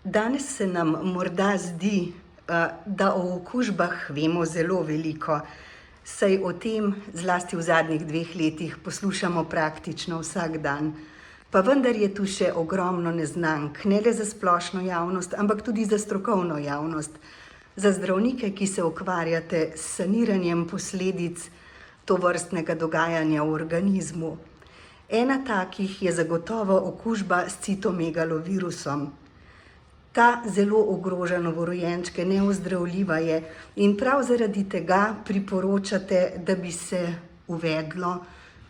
Danes se nam morda zdi, da o okužbah vemo zelo veliko, saj o tem, zlasti v zadnjih 2 letih, poslušamo praktično vsak dan. Pa vendar je tu še ogromno neznank, ne le za splošno javnost, ampak tudi za strokovno javnost, za zdravnike, ki se ukvarjate s saniranjem posledic tovrstnega dogajanja v organizmu. Ena takih je zagotovo okužba s citomegalovirusom. Ta zelo ogroža novorojenčke, neozdravljiva je in prav zaradi tega priporočate, da bi se uvedlo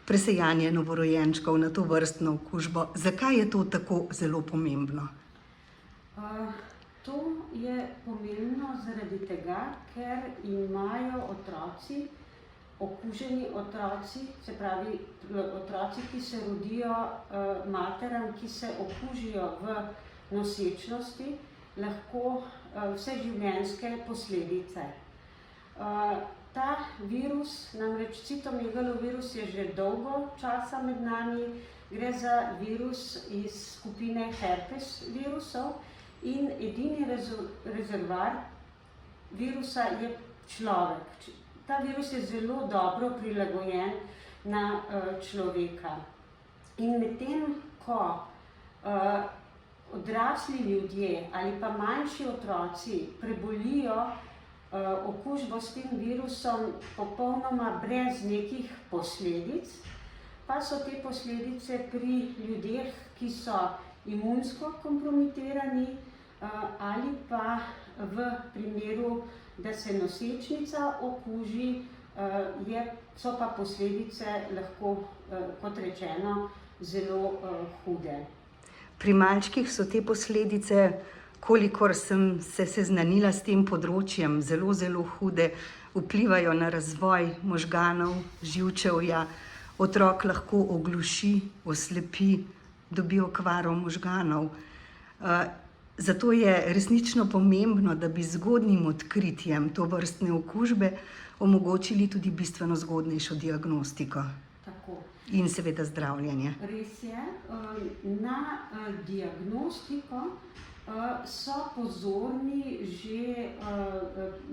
presejanje novorojenčkov na to vrstno okužbo. Zakaj je to tako zelo pomembno? To je pomembno zaradi tega, ker imajo otroci, okuženi otroci, se pravi otroci, ki se rodijo materam, ki se okužijo v nosečnosti, lahko vseživljenjske posledice. Ta virus, namreč citomegalovirus, je že dolgo časa med nami. Gre za virus iz skupine herpes virusov in edini rezervoar virusa je človek. Ta virus je zelo dobro prilagojen na človeka. In medtem, ko odrasli ljudje ali pa manjši otroci prebolijo okužbo s tem virusom popolnoma brez nekih posledic, pa so te posledice pri ljudeh, ki so imunsko kompromitirani ali pa v primeru, da se nosečnica okuži, so pa posledice lahko, kot rečeno, zelo hude. Pri malčkih so te posledice, kolikor sem se seznanila s tem področjem, zelo, zelo hude, vplivajo na razvoj možganov, živčevja. Otrok lahko ogluši, oslepi, dobi okvaro možganov. Zato je resnično pomembno, da bi z zgodnjim odkritjem tovrstne okužbe omogočili tudi bistveno zgodnejšo diagnostiko. Tako. In seveda zdravljenje. Res je, na diagnostiko so pozorni že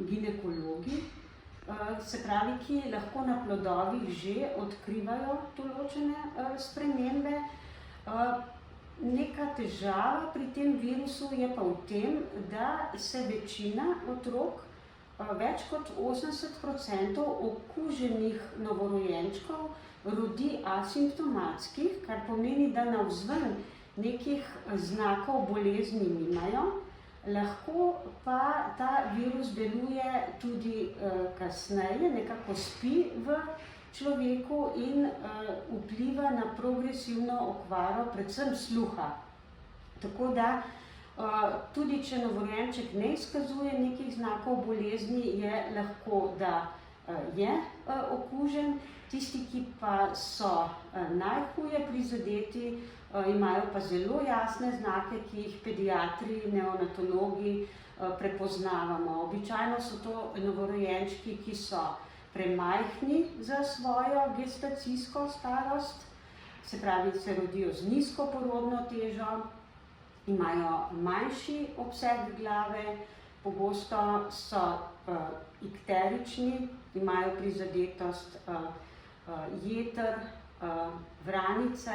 ginekologi, se pravi, ki lahko na plodovih že odkrivajo določene spremembe. Neka težava pri tem virusu je pa v tem, da se večina otrok, več kot 80% okuženih novorojenčkov, rodi asimptomatskih, kar pomeni, da navzven nekih znakov bolezni nimajo. Lahko pa ta virus deluje tudi kasneje, nekako spi v človeku in vpliva na progresivno okvaro, predvsem sluha. Tako da tudi če novorojenček ne izkazuje nekih znakov bolezni, je lahko, da je okužen. Tisti, ki pa so najhuje prizadeti, imajo pa zelo jasne znake, ki jih pediatri, neonatologi prepoznavamo. Običajno so to novorojenčki, ki so premajhni za svojo gestacijsko starost, se pravi, se rodijo z nizko porodno težo, imajo manjši obseg glave, pogosto so ikterični, imajo prizadetost jeter, vranice,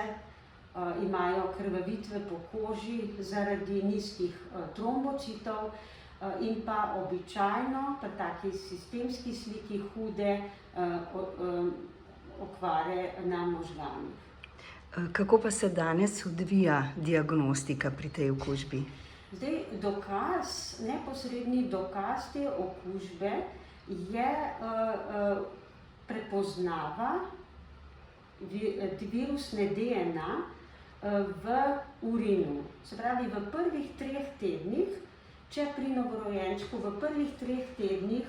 imajo krvavitve po koži zaradi nizkih trombocitov in pa običajno, pri taki sistemski sliki, hude okvare na možganih. Kako pa se danes odvija diagnostika pri tej okužbi? Zdaj, neposredni dokaz te okužbe je prepoznava virusne DNA v urinu. Se pravi, v prvih 3 tednih, če pri novorojenčku v prvih 3 tednih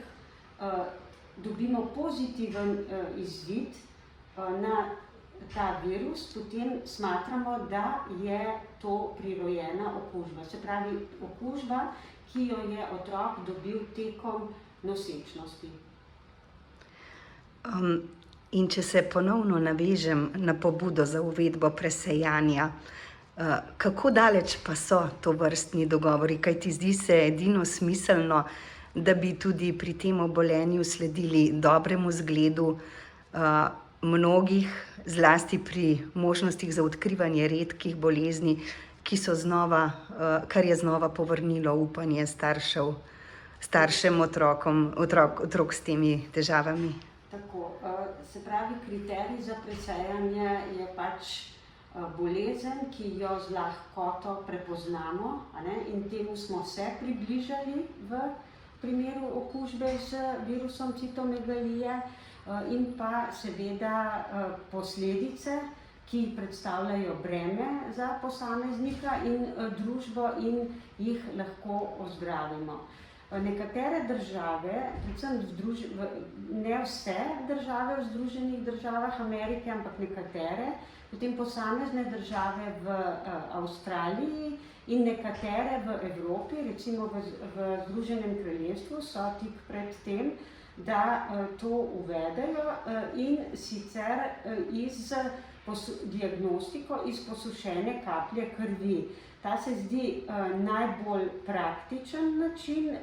dobimo pozitiven izvid na ta virus, potem smatramo, da je to prirojena okužba. Se pravi, okužba, ki jo je otrok dobil tekom nosečnosti. In če se ponovno navežem na pobudo za uvedbo presejanja, Kako daleč pa so to vrstni dogovori, kaj ti zdi se edino smiselno, da bi tudi pri tem obolenju sledili dobremu zgledu mnogih, zlasti pri možnostih za odkrivanje redkih bolezni, kar je znova povrnilo upanje staršem otrok s temi težavami? Tako, se pravi, kriterij za presejanje je pač bolezen, ki jo z lahkoto prepoznamo, in temu smo se približali v primeru okužbe z virusom citomegalije, in pa seveda posledice, ki predstavljajo breme za posameznika in družbo in jih lahko ozdravimo. Nekatere države, predvsem ne vse države v Združenih državah Amerike, ampak nekatere, potem posamezne države v Avstraliji in nekatere v Evropi, recimo v Združenem kraljestvu, so tik pred tem, da to uvedejo in sicer diagnostiko iz posušene kaplje krvi. Ta se zdi najbolj praktičen način,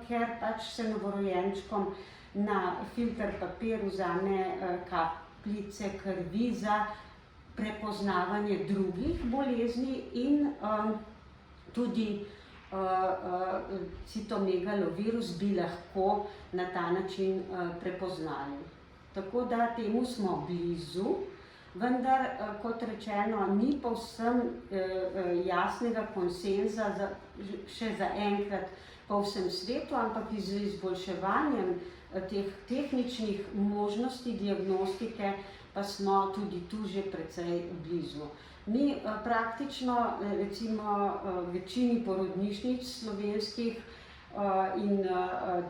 ker pač se novorojenčkom na filter papir vzame kapljice krvi za prepoznavanje drugih bolezni in tudi citomegalovirus bi lahko na ta način prepoznali. Tako da temu smo blizu, vendar, kot rečeno, ni povsem jasnega konsenza še zaenkrat po vsem svetu, ampak z izboljševanjem teh tehničnih možnosti diagnostike pa smo tudi tu že precej blizu. Mi praktično, recimo večini porodnišnic slovenskih in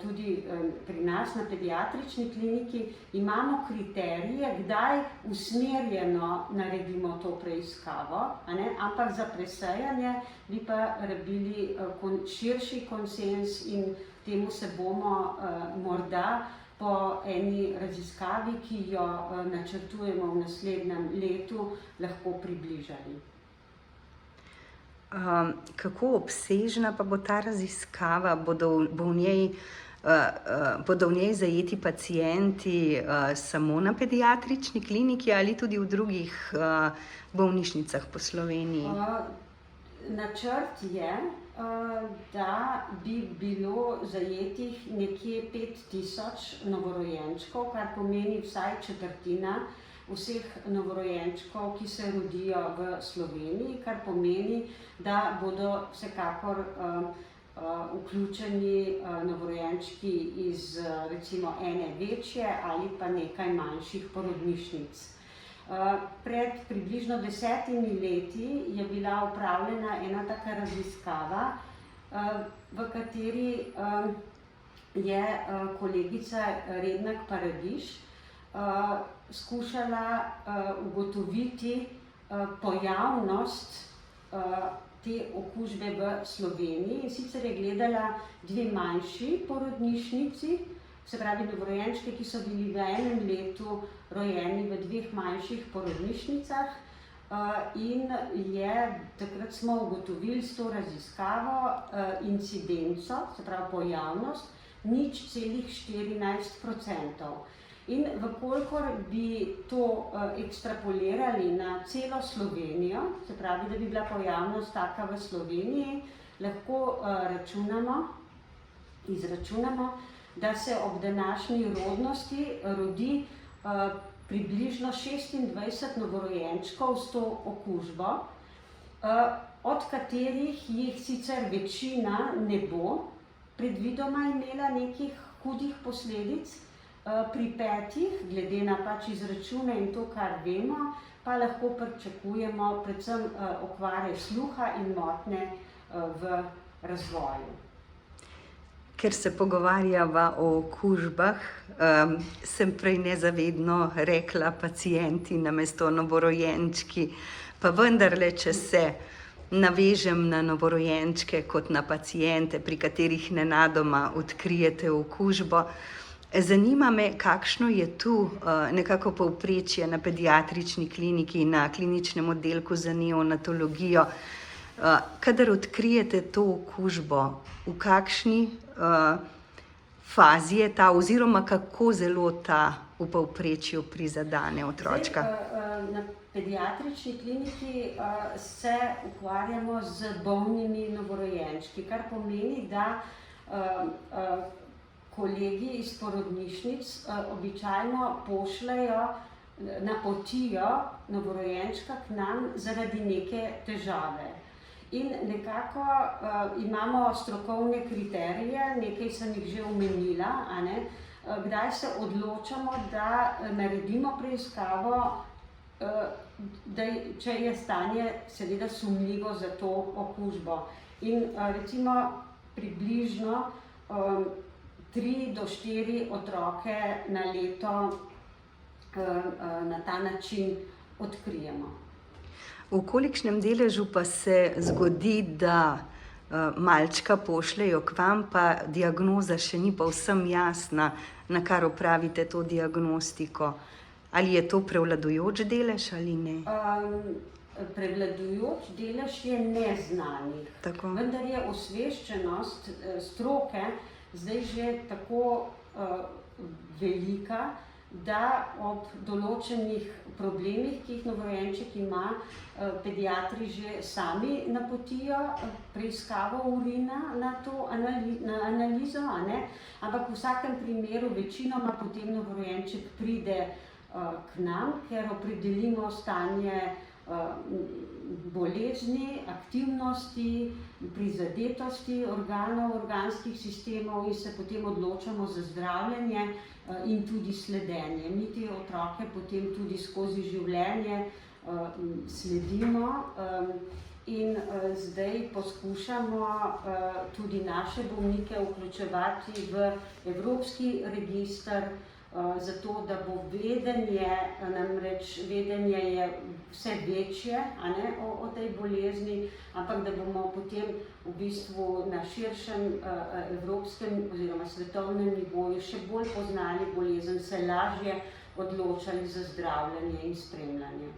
tudi pri nas na pediatrični kliniki imamo kriterije, kdaj usmerjeno naredimo to preiskavo, ampak za presejanje bi pa rabili širši konsenz in temu se bomo morda po eni raziskavi, ki jo načrtujemo v naslednjem letu, lahko približali. Kako obsežna pa bo ta raziskava? Bodo v njej zajeti pacienti samo na pediatrični kliniki ali tudi v drugih bolnišnicah po Sloveniji? Načrt je, da bi bilo zajetih nekje 5000 novorojenčkov, kar pomeni vsaj četrtina vseh novorojenčkov, ki se rodijo v Sloveniji, kar pomeni, da bodo vsekakor vključeni novorojenčki iz recimo ene večje ali pa nekaj manjših porodnišnic. Pred približno 10 leti je bila opravljena ena taka raziskava, v kateri je kolegica Rednak Paradiž skušala ugotoviti pojavnost te okužbe v Sloveniji, in sicer je gledala dve manjši porodnišnici, se pravi novorojenčke, ki so bili v enem letu rojeni v dveh manjših porodnišnicah, in takrat smo ugotovili s to raziskavo incidenco, se pravi pojavnost, 0,14%. In vkolikor bi to ekstrapolirali na celo Slovenijo, se pravi, da bi bila pojavnost taka v Sloveniji, lahko izračunamo, da se ob današnji rodnosti rodi približno 26 novorojenčkov s to okužbo, od katerih jih sicer večina ne bo predvidoma imela nekih hudih posledic, pri 5, glede na pač izračune in to, kar vemo, pa lahko pričakujemo predvsem okvare sluha in motnje v razvoju. Ker se pogovarjava o okužbah, sem prej nezavedno rekla pacienti namesto novorojenčki, pa vendarle, če se navežem na novorojenčke kot na paciente, pri katerih nenadoma odkrijete okužbo, Zanima me, kakšno je tu nekako povprečje na pediatrični kliniki, na kliničnem oddelku za neonatologijo. Kadar odkrijete to okužbo, v kakšni fazi je ta oziroma kako zelo ta v povprečju prizadene otročka? Na pediatrični kliniki se ukvarjamo z bolnimi novorojenčki, kar pomeni, da kolegi iz porodnišnic običajno pošljejo, napotijo novorojenčka k nam zaradi neke težave. In nekako imamo strokovne kriterije, nekaj sem jih že omenila, kdaj se odločamo, da naredimo preiskavo, če je stanje seveda sumljivo za to okužbo. In recimo približno 3 do 4 otroke na leto na ta način odkrijemo. V kolikšnem deležu pa se zgodi, da malčka pošljejo k vam, pa diagnoza še ni povsem jasna, na kar opravite to diagnostiko? Ali je to prevladujoč delež ali ne? Prevladujoč delež je neznanih, vendar je osveščenost stroke zdaj že tako velika, da ob določenih problemih, ki jih novorojenček ima, pediatri že sami napotijo preiskavo urina na to analizo, ampak v vsakem primeru večinoma potem novorojenček pride k nam, ker opredelimo stanje bolezni, aktivnosti, prizadetosti organov, organskih sistemov in se potem odločamo za zdravljenje in tudi sledenje. Mi te otroke potem tudi skozi življenje sledimo in zdaj poskušamo tudi naše bolnike vključevati v evropski register, zato da bo vedenje, namreč vedenje je vse večje o tej bolezni, ampak da bomo potem v bistvu na širšem evropskem oziroma svetovnem nivoju še bolj poznali bolezen, se lažje odločali za zdravljenje in spremljanje.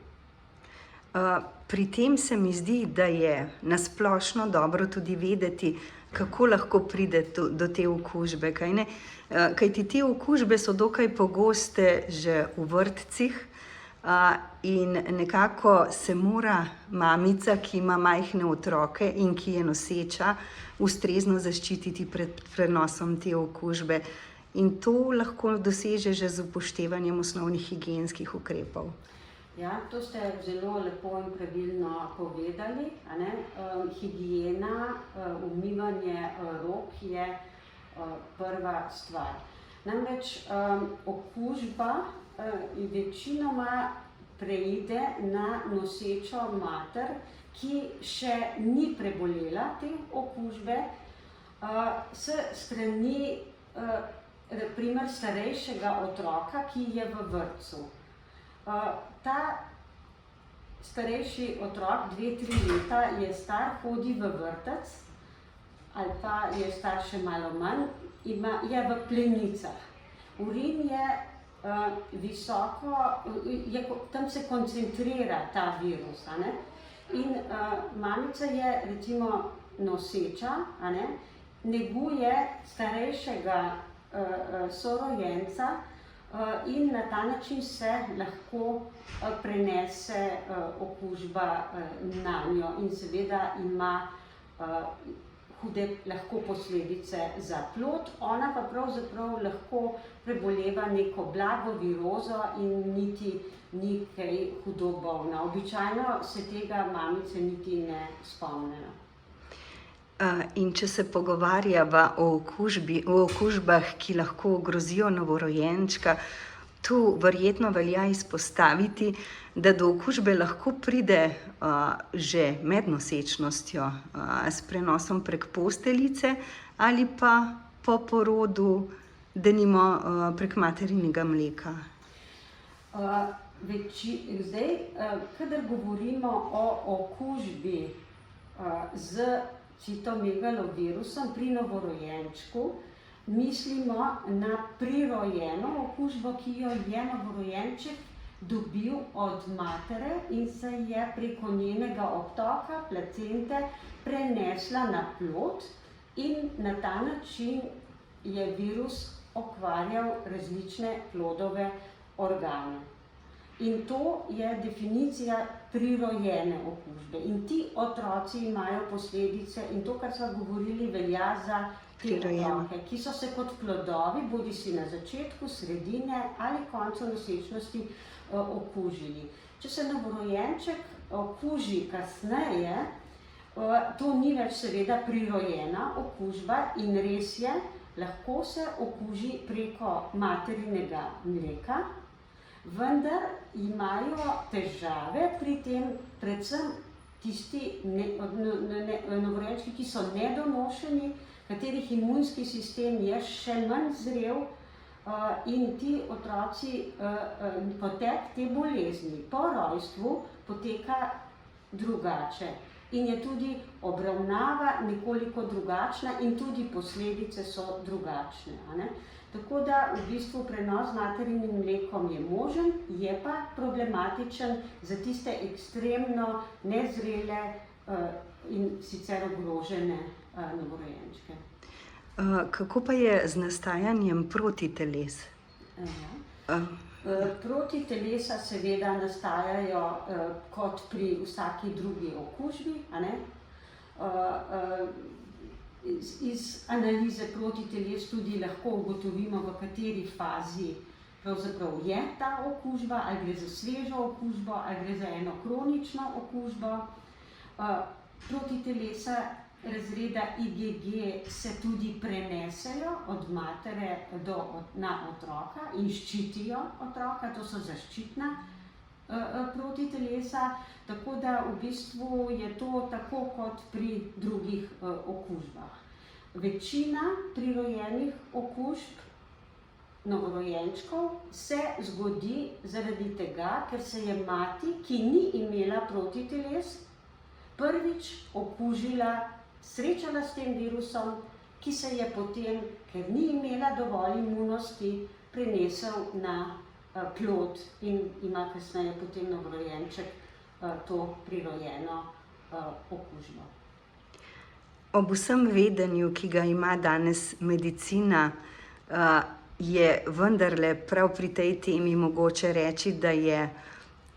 Pri tem se mi zdi, da je na splošno dobro tudi vedeti, kako lahko pride do te okužbe, kajne? Kajti te okužbe so dokaj pogoste že v vrtcih in nekako se mora mamica, ki ima majhne otroke in ki je noseča, ustrezno zaščititi pred prenosom te okužbe. In to lahko doseže že z upoštevanjem osnovnih higienskih ukrepov. Ja, to ste zelo lepo in pravilno povedali. Higiena, umivanje rok je prva stvar. Namreč okužba večinoma preide na nosečo mater, ki še ni prebolela te okužbe, s strani primer starejšega otroka, ki je v vrtcu. Ta starejši otrok, 2-3 leta, je star, hodi v vrtec, ali pa je star še malo manj, je v plenicah. Urin je visoko, tam se koncentrira ta virus, in mamica je recimo noseča, neguje starejšega sorojenca, in na ta način se lahko prenese okužba nanjo in seveda ima hude lahko posledice za plod. Ona pa pravzaprav lahko preboleva neko blago virozo in niti ni kaj hudo bolna. Običajno se tega mamice niti ne spomnejo. In če se pogovarjava o okužbah, ki lahko ogrozijo novorojenčka, tu verjetno velja izpostaviti, da do okužbe lahko pride že med nosečnostjo s prenosom prek posteljice ali pa po porodu, denimo prek materinega mleka. Zdaj, kadar govorimo o okužbi z citomegalovirusom pri novorojenčku, mislimo na prirojeno okužbo, ki jo je novorojenček dobil od matere in se je preko njenega obtoka, placente, prenesla na plod in na ta način je virus okvarjal različne plodove organe. In to je definicija prirojene okužbe. In ti otroci imajo posledice in to, kar smo govorili, velja za te otroke, ki so se kot plodovi, bodisi na začetku, sredine ali koncu nosečnosti okužili. Če se novorojenček okuži kasneje, to ni več seveda prirojena okužba in res je, lahko se okuži preko materinega mleka, vendar imajo težave pri tem predvsem tisti novorojenčki, ki so nedonošeni, katerih imunski sistem je še manj zrel in ti otroci, potek te bolezni po rojstvu poteka drugače. In je tudi obravnava nekoliko drugačna in tudi posledice so drugačne. Tako da v bistvu prenos z materinim mlekom je možen, je pa problematičen za tiste ekstremno nezrele in sicer ogrožene novorojenčke. Kako pa je z nastajanjem protiteles? Protitelesa seveda nastajajo kot pri vsaki drugi okužbi. Iz analize protiteles tudi lahko ugotovimo, v kateri fazi pravzaprav je ta okužba, ali gre za svežo okužbo, ali gre za eno kronično okužbo. Protitelesa razreda IgG se tudi prenesejo od matere na otroka in ščitijo otroka, to so zaščitna protitelesa, tako da v bistvu je to tako kot pri drugih okužbah. Večina prirojenih okužb novorojenčkov se zgodi zaradi tega, ker se je mati, ki ni imela protiteles, prvič okužila, srečala s tem virusom, ki se je potem, ker ni imela dovolj imunosti, prenesel na plod in ima kasneje potem novorojenček to prirojeno okužbo. Ob vsem vedenju, ki ga ima danes medicina, je vendarle prav pri tej temi mogoče reči, da je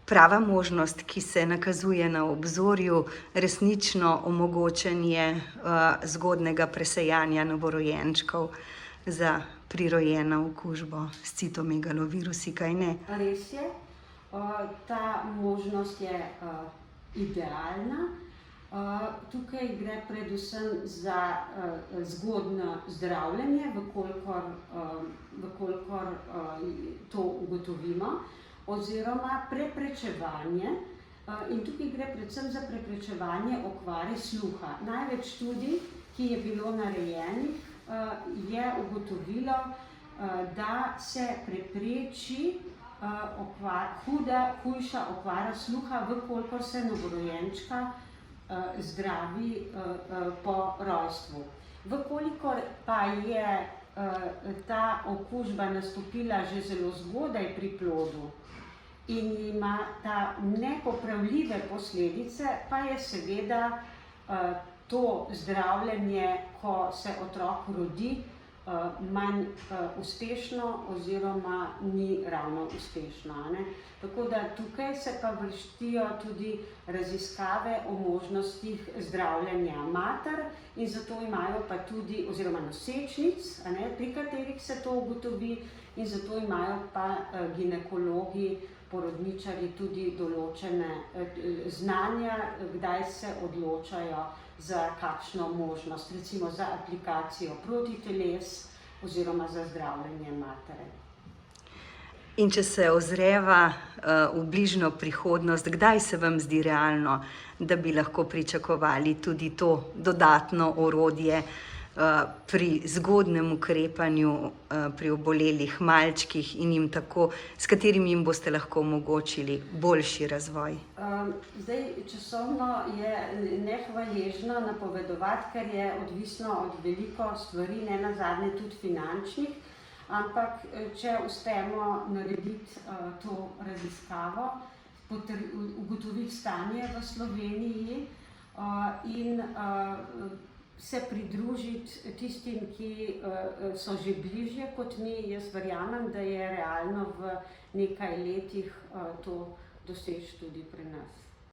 prava možnost, ki se nakazuje na obzorju, resnično omogočanje zgodnjega presejanja novorojenčkov za prirojeno okužbo s citomegalovirusi, kaj ne? Res je, ta možnost je idealna. Tukaj gre predvsem za zgodnje zdravljenje, vkolikor to ugotovimo, oziroma preprečevanje. In tukaj gre predvsem za preprečevanje okvare sluha. Največ študij, ki je bilo narejenih, je ugotovilo, da se prepreči hujša okvara sluha, vkolikor se novorojenčka zdravi po rojstvu. Vkolikor pa je ta okužba nastopila že zelo zgodaj pri plodu in ima ta nepopravljive posledice, pa je seveda to zdravljenje, ko se otrok rodi, manj uspešno oziroma ni ravno uspešno. Tako da tukaj se pa vrstijo tudi raziskave o možnostih zdravljenja mater in zato imajo pa tudi, oziroma nosečnic, pri katerih se to ugotovi, in zato imajo pa ginekologi, porodničarji tudi določene znanja, kdaj se odločajo za kakšno možnost, recimo za aplikacijo protiteles oziroma za zdravljenje matere. In če se ozreva v bližnjo prihodnost, kdaj se vam zdi realno, da bi lahko pričakovali tudi to dodatno orodje pri zgodnjem ukrepanju pri obolelih malčkih in jim tako, s katerimi jim boste lahko omogočili boljši razvoj? Zdaj, časovno je nehvaležno napovedovati, ker je odvisno od veliko stvari, ne nazadnje tudi finančnih, ampak če uspemo narediti to raziskavo, ugotoviti stanje v Sloveniji in se pridružiti tistim, ki so že bližje kot mi, jaz verjamem, da je realno v nekaj letih to doseči tudi pri nas.